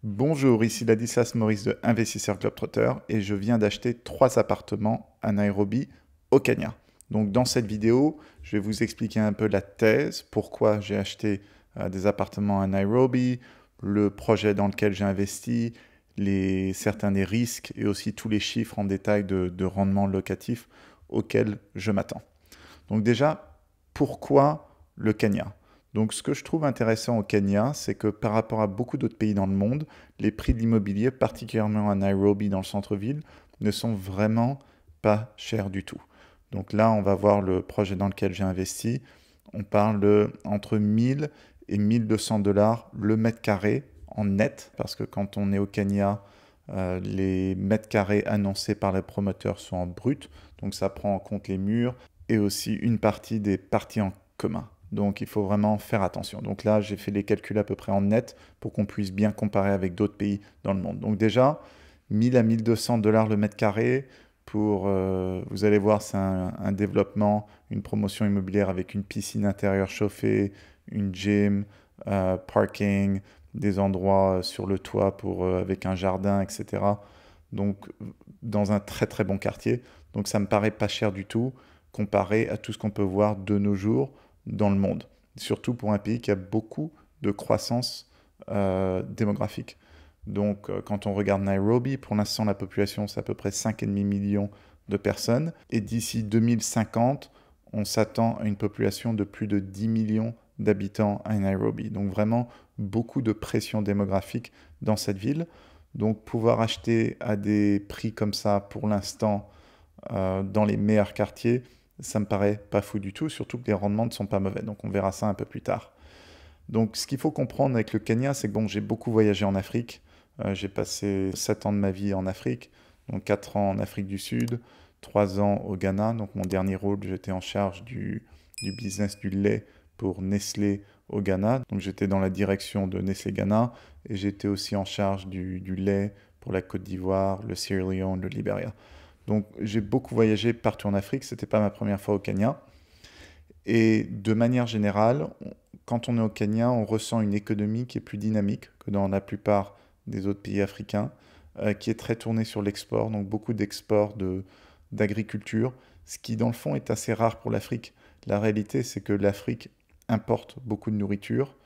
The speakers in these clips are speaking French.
Bonjour, ici Ladislas Maurice de Investisseur Globetrotter et je viens d'acheter 3 appartements à Nairobi, au Kenya. Donc dans cette vidéo, je vais vous expliquer un peu la thèse, pourquoi j'ai acheté des appartements à Nairobi, le projet dans lequel j'ai investi, certains des risques et aussi tous les chiffres en détail de rendement locatif auxquels je m'attends. Donc déjà, pourquoi le Kenya? Donc ce que je trouve intéressant au Kenya, c'est que par rapport à beaucoup d'autres pays dans le monde, les prix de l'immobilier, particulièrement à Nairobi dans le centre-ville, ne sont vraiment pas chers du tout. Donc là, on va voir le projet dans lequel j'ai investi. On parle de entre 1000 et 1200 dollars le mètre carré en net, parce que quand on est au Kenya, les mètres carrés annoncés par les promoteurs sont en brut, donc ça prend en compte les murs et aussi une partie des parties en commun. Donc il faut vraiment faire attention. Donc là, j'ai fait les calculs à peu près en net pour qu'on puisse bien comparer avec d'autres pays dans le monde. Donc déjà, 1000 à 1200 dollars le mètre carré pour, vous allez voir, c'est un développement, une promotion immobilière avec une piscine intérieure chauffée, une gym, parking, des endroits sur le toit pour, avec un jardin, etc. Donc dans un très très bon quartier. Donc ça me paraît pas cher du tout comparé à tout ce qu'on peut voir de nos jours dans le monde. Surtout pour un pays qui a beaucoup de croissance démographique. Donc quand on regarde Nairobi, pour l'instant la population c'est à peu près 5,5 millions de personnes. Et d'ici 2050, on s'attend à une population de plus de 10 millions d'habitants à Nairobi. Donc vraiment beaucoup de pression démographique dans cette ville. Donc pouvoir acheter à des prix comme ça pour l'instant dans les meilleurs quartiers, ça me paraît pas fou du tout, surtout que les rendements ne sont pas mauvais. Donc on verra ça un peu plus tard. Donc ce qu'il faut comprendre avec le Kenya, c'est que bon, j'ai beaucoup voyagé en Afrique. J'ai passé 7 ans de ma vie en Afrique, donc 4 ans en Afrique du Sud, 3 ans au Ghana. Donc mon dernier rôle, j'étais en charge du business du lait pour Nestlé au Ghana. Donc j'étais dans la direction de Nestlé Ghana et j'étais aussi en charge du lait pour la Côte d'Ivoire, le Sierra Leone, le Libéria. Donc j'ai beaucoup voyagé partout en Afrique, ce n'était pas ma première fois au Kenya. Et de manière générale, quand on est au Kenya, on ressent une économie qui est plus dynamique que dans la plupart des autres pays africains, qui est très tournée sur l'export, donc beaucoup d'export d'agriculture, ce qui dans le fond est assez rare pour l'Afrique. La réalité, c'est que l'Afrique importe beaucoup de nourriture.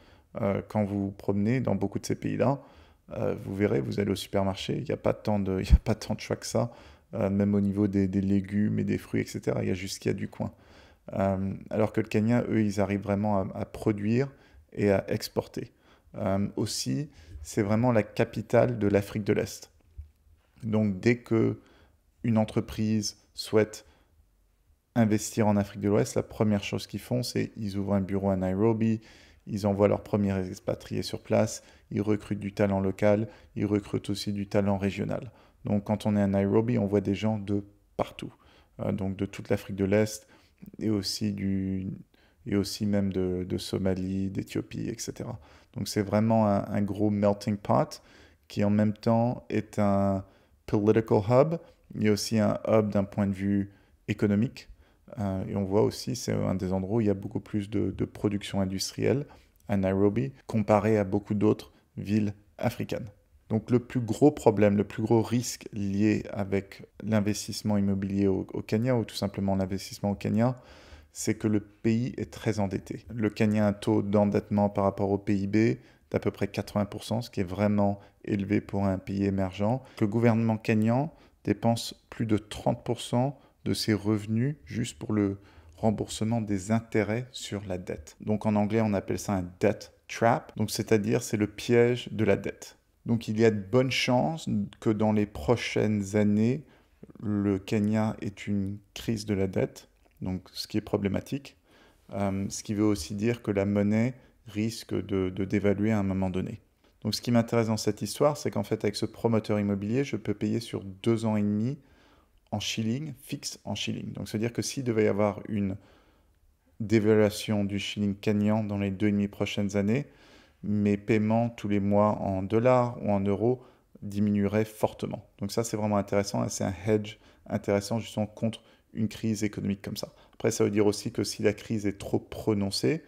Quand vous vous promenez dans beaucoup de ces pays-là, vous verrez, vous allez au supermarché, il n'y a pas tant de, il y a pas tant de choix que ça, même au niveau des légumes et des fruits, etc. Il y a juste ce qu'il y a du coin. Alors que le Kenya, eux, ils arrivent vraiment à produire et à exporter. Aussi, c'est vraiment la capitale de l'Afrique de l'Est. Donc dès que une entreprise souhaite investir en Afrique de l'Ouest, la première chose qu'ils font, c'est ils ouvrent un bureau à Nairobi, ils envoient leurs premiers expatriés sur place, ils recrutent du talent local, ils recrutent aussi du talent régional. Donc quand on est à Nairobi, on voit des gens de partout, donc de toute l'Afrique de l'Est et aussi, et aussi même de Somalie, d'Éthiopie, etc. Donc c'est vraiment un gros melting pot qui en même temps est un political hub, mais aussi un hub d'un point de vue économique. Et on voit aussi, c'est un des endroits où il y a beaucoup plus de production industrielle à Nairobi, comparé à beaucoup d'autres villes africaines. Donc le plus gros problème, le plus gros risque lié avec l'investissement immobilier au Kenya, ou tout simplement l'investissement au Kenya, c'est que le pays est très endetté. Le Kenya a un taux d'endettement par rapport au PIB d'à peu près 80%, ce qui est vraiment élevé pour un pays émergent. Le gouvernement kenyan dépense plus de 30% de ses revenus juste pour le remboursement des intérêts sur la dette. Donc en anglais, on appelle ça un debt trap, donc c'est-à-dire c'est le piège de la dette. Donc il y a de bonnes chances que dans les prochaines années, le Kenya ait une crise de la dette, donc ce qui est problématique, ce qui veut aussi dire que la monnaie risque de dévaluer à un moment donné. Donc ce qui m'intéresse dans cette histoire, c'est qu'en fait avec ce promoteur immobilier, je peux payer sur 2 ans et demi en shilling, fixe en shilling. Donc c'est-à-dire que s'il devait y avoir une dévaluation du shilling kenyan dans les 2,5 prochaines années, mes paiements tous les mois en dollars ou en euros diminueraient fortement. Donc ça, c'est vraiment intéressant. C'est un hedge intéressant justement contre une crise économique comme ça. Après, ça veut dire aussi que si la crise est trop prononcée,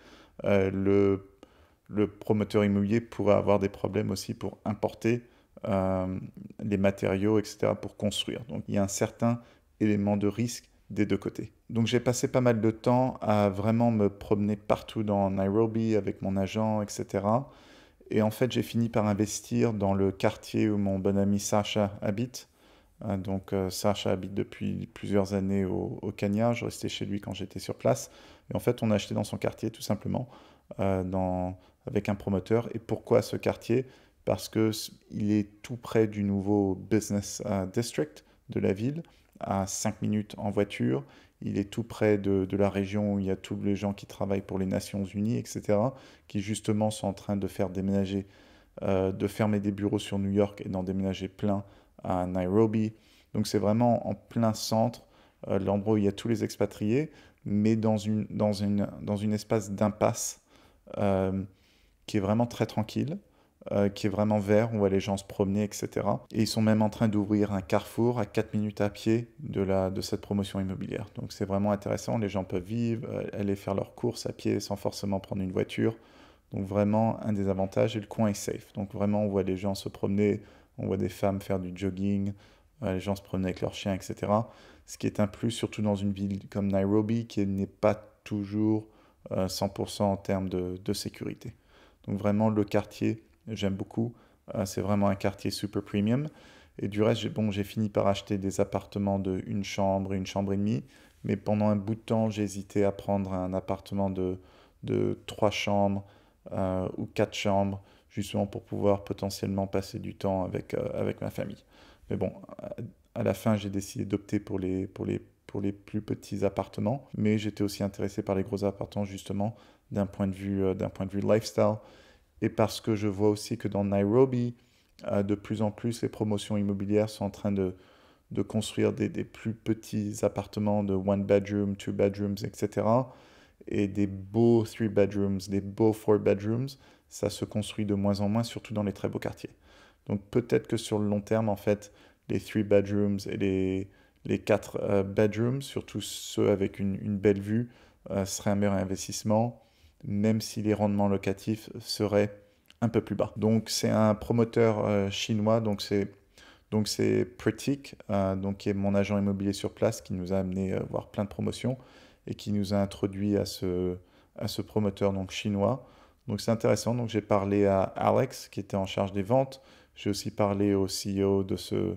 le promoteur immobilier pourrait avoir des problèmes aussi pour importer les matériaux, etc., pour construire. Donc il y a un certain élément de risque des deux côtés. Donc j'ai passé pas mal de temps à vraiment me promener partout dans Nairobi avec mon agent, etc. Et en fait, j'ai fini par investir dans le quartier où mon bon ami Sacha habite. Sacha habite depuis plusieurs années au Kenya. Je restais chez lui quand j'étais sur place. Et en fait, on a acheté dans son quartier tout simplement, avec un promoteur. Et pourquoi ce quartier? Parce qu'il est tout près du nouveau business district de la ville, à 5 minutes en voiture. Il est tout près de la région où il y a tous les gens qui travaillent pour les Nations Unies, etc., qui justement sont en train de faire déménager, de fermer des bureaux sur New York et d'en déménager plein à Nairobi. Donc c'est vraiment en plein centre, l'endroit où il y a tous les expatriés, mais dans une espace d'impasse euh, qui est vraiment très tranquille, qui est vraiment vert, on voit les gens se promener, etc. Et ils sont même en train d'ouvrir un carrefour à 4 minutes à pied de cette promotion immobilière. Donc c'est vraiment intéressant, les gens peuvent vivre, aller faire leurs courses à pied sans forcément prendre une voiture. Donc vraiment un des avantages, et le coin est safe. Donc vraiment on voit les gens se promener, on voit des femmes faire du jogging, les gens se promener avec leurs chiens, etc. Ce qui est un plus, surtout dans une ville comme Nairobi, qui n'est pas toujours 100% en termes de sécurité. Donc vraiment le quartier, j'aime beaucoup. C'est vraiment un quartier super premium. Et du reste, j'ai fini par acheter des appartements de une chambre et demie. Mais pendant un bout de temps, j'ai hésité à prendre un appartement de 3 chambres ou 4 chambres, justement pour pouvoir potentiellement passer du temps avec ma famille. Mais bon, à la fin, j'ai décidé d'opter pour les plus petits appartements. Mais j'étais aussi intéressé par les gros appartements, justement, d'un point de vue lifestyle. Et parce que je vois aussi que dans Nairobi, de plus en plus, les promotions immobilières sont en train de construire des plus petits appartements de one bedroom, two bedrooms, etc. Et des beaux three bedrooms, des beaux four bedrooms, ça se construit de moins en moins, surtout dans les très beaux quartiers. Donc peut-être que sur le long terme, en fait, les three bedrooms et les quatre bedrooms, surtout ceux avec une belle vue, seraient un meilleur investissement, même si les rendements locatifs seraient un peu plus bas. Donc c'est un promoteur chinois, donc c'est Pratik, qui est mon agent immobilier sur place, qui nous a amené voir plein de promotions et qui nous a introduit à ce promoteur donc chinois. Donc c'est intéressant. Donc j'ai parlé à Alex qui était en charge des ventes. J'ai aussi parlé au CEO de ce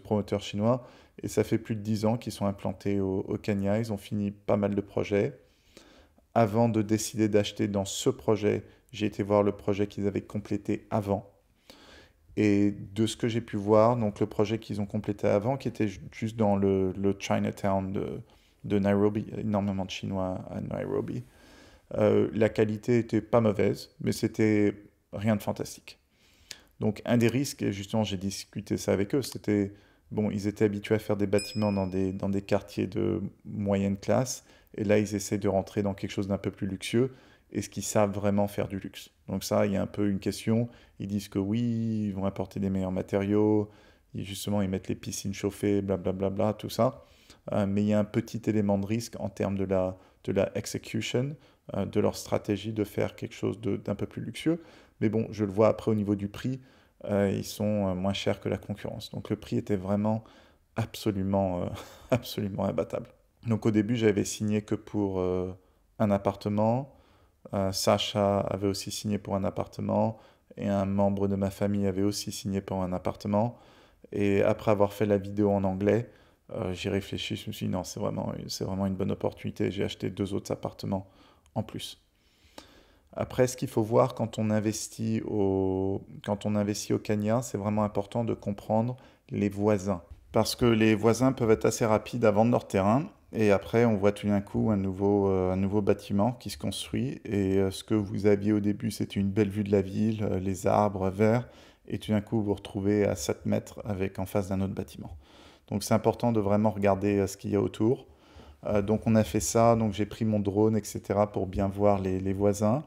promoteur chinois. Et ça fait plus de 10 ans qu'ils sont implantés au Kenya. Ils ont fini pas mal de projets. Avant de décider d'acheter dans ce projet, j'ai été voir le projet qu'ils avaient complété avant. Et de ce que j'ai pu voir, donc le projet qu'ils ont complété avant, qui était juste dans le Chinatown de Nairobi, il y a énormément de Chinois à Nairobi, la qualité était pas mauvaise, mais c'était rien de fantastique. Donc un des risques, et justement j'ai discuté ça avec eux, c'était, bon, ils étaient habitués à faire des bâtiments dans des quartiers de moyenne classe, et là ils essaient de rentrer dans quelque chose d'un peu plus luxueux, est-ce qu'ils savent vraiment faire du luxe? Donc ça, il y a un peu une question, ils disent que oui, ils vont apporter des meilleurs matériaux, et justement ils mettent les piscines chauffées, blablabla, bla bla bla, tout ça. Mais il y a un petit élément de risque en termes de la execution, de leur stratégie de faire quelque chose d'un peu plus luxueux. Mais bon, je le vois après au niveau du prix, ils sont moins chers que la concurrence. Donc le prix était vraiment absolument, absolument imbattable. Donc au début, j'avais signé que pour un appartement. Sacha avait aussi signé pour un appartement. Et un membre de ma famille avait aussi signé pour un appartement. Et après avoir fait la vidéo en anglais, j'ai réfléchi, je me suis dit non, c'est vraiment une bonne opportunité. J'ai acheté 2 autres appartements en plus. Après, ce qu'il faut voir quand on investit au Kenya, c'est vraiment important de comprendre les voisins. Parce que les voisins peuvent être assez rapides à vendre leur terrain. Et après, on voit tout d'un coup un nouveau bâtiment qui se construit. Et ce que vous aviez au début, c'était une belle vue de la ville, les arbres verts. Et tout d'un coup, vous vous retrouvez à 7 mètres avec en face d'un autre bâtiment. Donc c'est important de vraiment regarder ce qu'il y a autour. Donc on a fait ça, donc j'ai pris mon drone, etc. pour bien voir les voisins.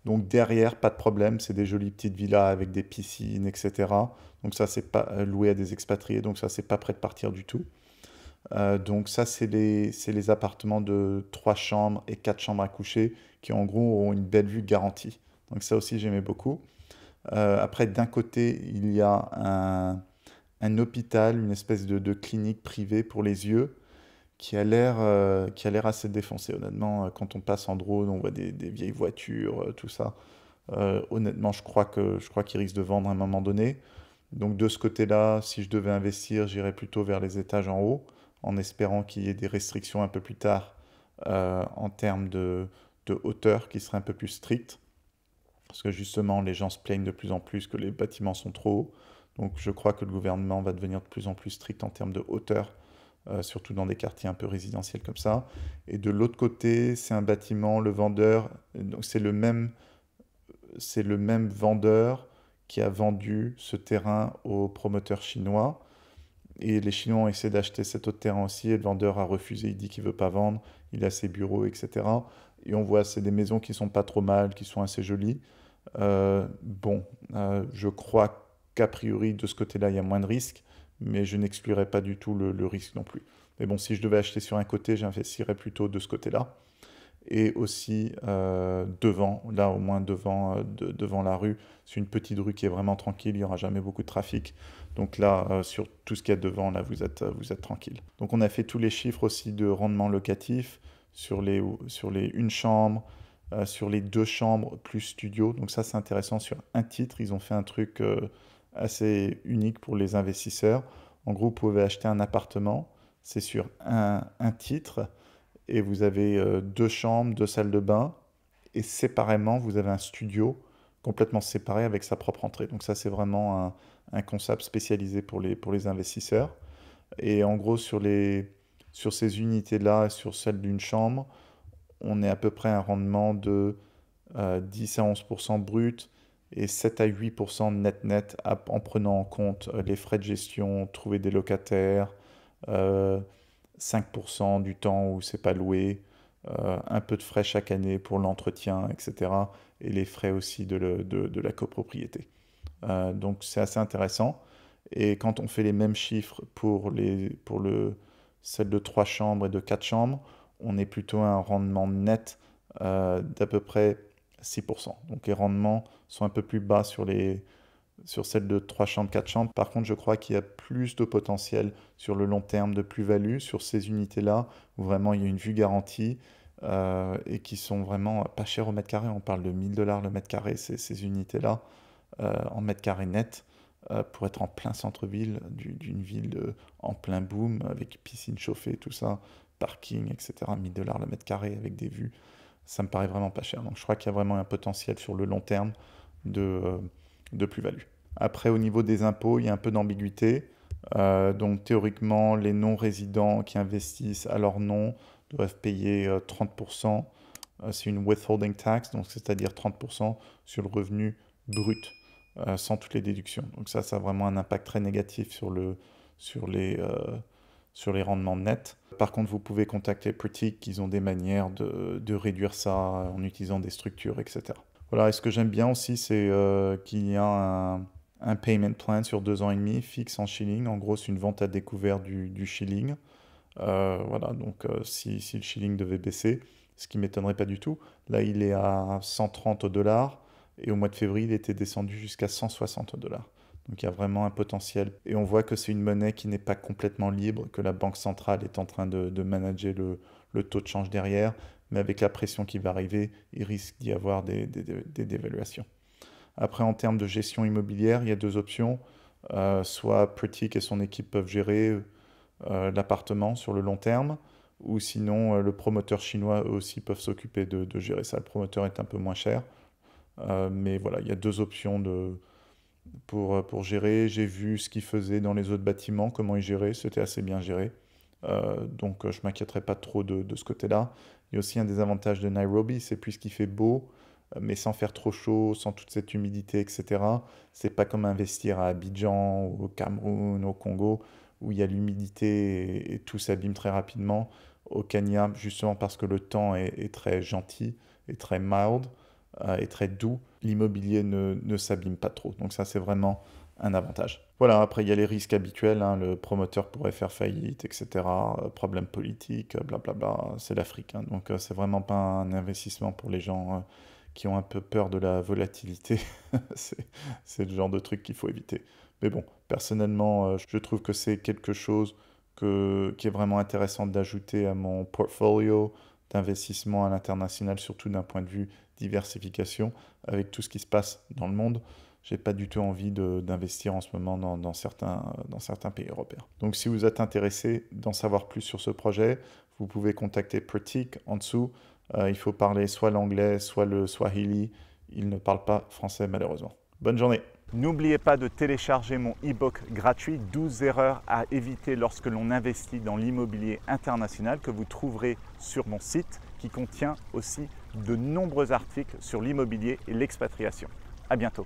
Donc derrière, pas de problème, c'est des jolies petites villas avec des piscines, etc. Donc ça, c'est pas loué à des expatriés, donc ça, c'est pas prêt de partir du tout. Donc ça, c'est les appartements de 3 chambres et 4 chambres à coucher qui en gros auront une belle vue garantie. Donc ça aussi, j'aimais beaucoup. Après, d'un côté, il y a un hôpital, une espèce de clinique privée pour les yeux qui a l'air assez défoncé. Honnêtement, quand on passe en drone, on voit des vieilles voitures, tout ça. Honnêtement, je crois qu'ils risquent de vendre à un moment donné. Donc de ce côté-là, si je devais investir, j'irais plutôt vers les étages en haut, en espérant qu'il y ait des restrictions un peu plus tard en termes de hauteur qui seraient un peu plus strictes. Parce que justement, les gens se plaignent de plus en plus que les bâtiments sont trop hauts. Donc je crois que le gouvernement va devenir de plus en plus strict en termes de hauteur, surtout dans des quartiers un peu résidentiels comme ça. Et de l'autre côté, c'est un bâtiment, le vendeur, donc c'est le même vendeur qui a vendu ce terrain au promoteur chinois. Et les Chinois ont essayé d'acheter cet autre terrain aussi, et le vendeur a refusé, il dit qu'il ne veut pas vendre, il a ses bureaux, etc. Et on voit, c'est des maisons qui sont pas trop mal, qui sont assez jolies. Je crois qu'a priori, de ce côté-là, il y a moins de risques, mais je n'exclurais pas du tout le risque non plus. Mais bon, si je devais acheter sur un côté, j'investirais plutôt de ce côté-là. Et aussi devant, là au moins devant la rue, c'est une petite rue qui est vraiment tranquille, il n'y aura jamais beaucoup de trafic. Donc là, sur tout ce qu'il y a devant, là, vous êtes tranquille. Donc on a fait tous les chiffres aussi de rendement locatif sur les une chambre, sur les deux chambres plus studio. Donc ça, c'est intéressant. Sur un titre, ils ont fait un truc assez unique pour les investisseurs. En gros, vous pouvez acheter un appartement, c'est sur un titre et vous avez deux chambres, deux salles de bain, et séparément, vous avez un studio complètement séparé avec sa propre entrée. Donc ça, c'est vraiment un concept spécialisé pour les investisseurs. Et en gros, sur ces unités-là, sur celle d'une chambre, on est à peu près à un rendement de 10 à 11% brut et 7 à 8% net en prenant en compte les frais de gestion, trouver des locataires, euh, 5% du temps où c'est pas loué, un peu de frais chaque année pour l'entretien, etc. Et les frais aussi de la copropriété. Donc c'est assez intéressant. Et quand on fait les mêmes chiffres celle de 3 chambres et de 4 chambres, on est plutôt à un rendement net d'à peu près 6%. Donc les rendements sont un peu plus bas sur celle de 3 chambres, 4 chambres. Par contre, je crois qu'il y a plus de potentiel sur le long terme de plus-value sur ces unités-là, où vraiment il y a une vue garantie et qui sont vraiment pas chères au mètre carré. On parle de 1000 $ le mètre carré, ces unités-là, en mètre carré net, pour être en plein centre-ville d'une ville en plein boom, avec piscine chauffée, tout ça, parking, etc. 1000 $ le mètre carré avec des vues. Ça me paraît vraiment pas cher. Donc je crois qu'il y a vraiment un potentiel sur le long terme de plus-value. Après, au niveau des impôts, il y a un peu d'ambiguïté. Donc théoriquement, les non-résidents qui investissent à leur nom doivent payer 30%. C'est une withholding tax, donc c'est-à-dire 30% sur le revenu brut, sans toutes les déductions. Donc ça a vraiment un impact très négatif sur les rendements nets. Par contre, vous pouvez contacter Pratik, ils ont des manières de réduire ça en utilisant des structures, etc. Voilà, et ce que j'aime bien aussi, c'est qu'il y a un payment plan sur 2 ans et demi, fixe en shilling. En gros, c'est une vente à découvert du shilling. Voilà, donc si le shilling devait baisser, ce qui ne m'étonnerait pas du tout, là il est à 130 dollars et au mois de février il était descendu jusqu'à 160 dollars. Donc il y a vraiment un potentiel. Et on voit que c'est une monnaie qui n'est pas complètement libre, que la Banque centrale est en train de manager le taux de change derrière, mais avec la pression qui va arriver, il risque d'y avoir des dévaluations. Après, en termes de gestion immobilière, il y a deux options. Soit Pratik et son équipe peuvent gérer l'appartement sur le long terme, ou sinon le promoteur chinois eux aussi peuvent s'occuper de gérer ça. Le promoteur est un peu moins cher, mais voilà, il y a deux options pour gérer. J'ai vu ce qu'ils faisaient dans les autres bâtiments, comment ils géraient, c'était assez bien géré. Donc je m'inquiéterai pas trop de ce côté-là. Il y a aussi un des avantages de Nairobi, c'est puisqu'il fait beau, mais sans faire trop chaud, sans toute cette humidité, etc. C'est pas comme investir à Abidjan, au Cameroun, au Congo, où il y a l'humidité et tout s'abîme très rapidement. Au Kenya, justement parce que le temps est très gentil et très mild et très doux, l'immobilier ne s'abîme pas trop. Donc ça, c'est vraiment un avantage. Voilà, après il y a les risques habituels, hein, le promoteur pourrait faire faillite, etc. Problème politique, blablabla, c'est l'Afrique. Hein, donc c'est vraiment pas un investissement pour les gens qui ont un peu peur de la volatilité, c'est le genre de truc qu'il faut éviter. Mais bon, personnellement, je trouve que c'est quelque chose qui est vraiment intéressant d'ajouter à mon portfolio d'investissement à l'international, surtout d'un point de vue diversification, avec tout ce qui se passe dans le monde. J'ai pas du tout envie d'investir en ce moment dans certains pays européens. Donc si vous êtes intéressé d'en savoir plus sur ce projet, vous pouvez contacter Pratik en dessous. Il faut parler soit l'anglais, soit le swahili. Il ne parle pas français malheureusement. Bonne journée. N'oubliez pas de télécharger mon e-book gratuit 12 erreurs à éviter lorsque l'on investit dans l'immobilier international que vous trouverez sur mon site qui contient aussi de nombreux articles sur l'immobilier et l'expatriation. À bientôt.